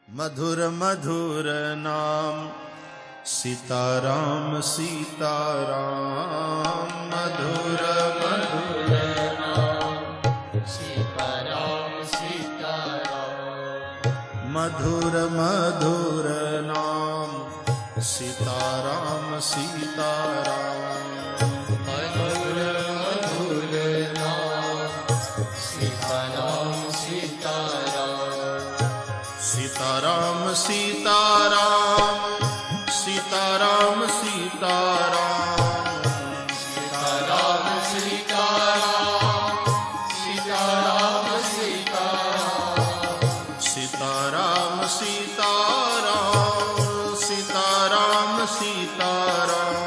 मधुर मधुर नाम सीताराम सीताराम। मधुर मधुर नाम सीताराम सीताराम। मधुर मधुर नाम सीताराम सीताराम। मधुर मधुर नाम सीताराम सीताराम। सीताराम सीताराम सीताराम सीताराम। सीताराम सीताराम सीताराम सीताराम। सीताराम सीताराम सीताराम सीताराम।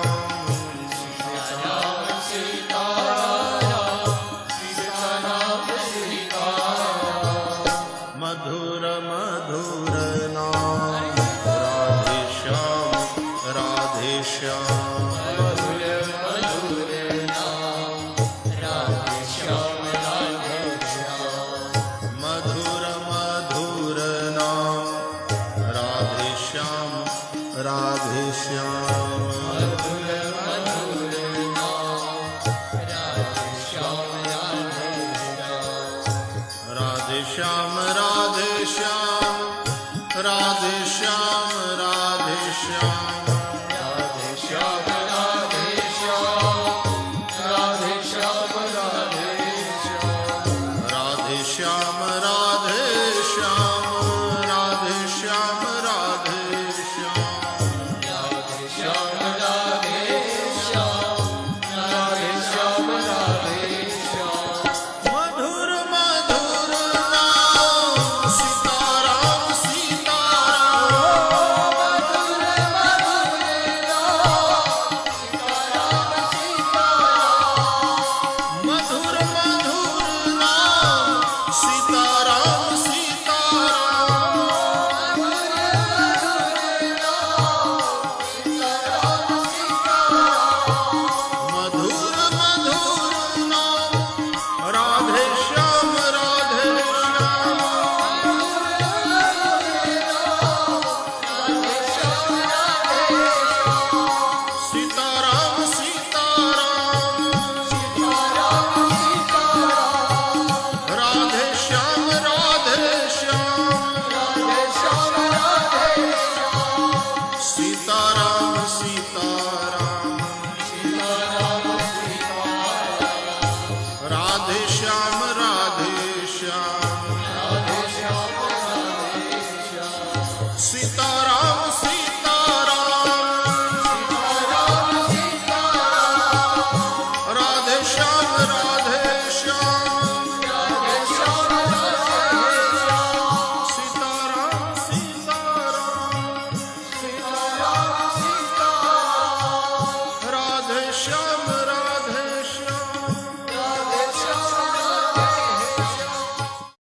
सीताराम सीताराम सीताराम सीताराम। मधुर मधुर नाम राधे श्याम राधे श्याम। मधुर मधुर नाम राधे श्याम राधे श्याम। मधुर मधुर नाम राधे श्याम राधे श्याम। मधुर मधुर नाम राधे श्याम राधे श्याम। राधे श्याम राधे श्याम राधे श्याम राधे श्याम। राधे श्याम राधे श्याम राधे श्याम राधे श्याम। राधे श्याम राधे श्याम राधे श्याम राधे श्याम। राधे श्याम राधे श्याम राधे श्याम। मधुर मधुर नाम सीताराम सीताराम। मधुर मधुर नाम सीताराम सीताराम। मधुर मधुर नाम सीताराम सीताराम। मधुर मधुर नाम सीताराम सीताराम। मधुर मधुर नाम राधे श्याम राधे श्याम। सीताराम सीताराम सीताराम सीताराम। राधे श्याम राधे श्याम राधे श्याम राधे श्याम। सीताराम सीताराम सीताराम सीताराम। राधे श्याम राधे श्याम राधे श्याम राधे श्याम। सीताराम सीताराम सीताराम सीताराम। राधे श्याम राधे श्याम राधे श्याम राधे श्याम। सीताराम सीताराम सीताराम सीताराम। राधे श्याम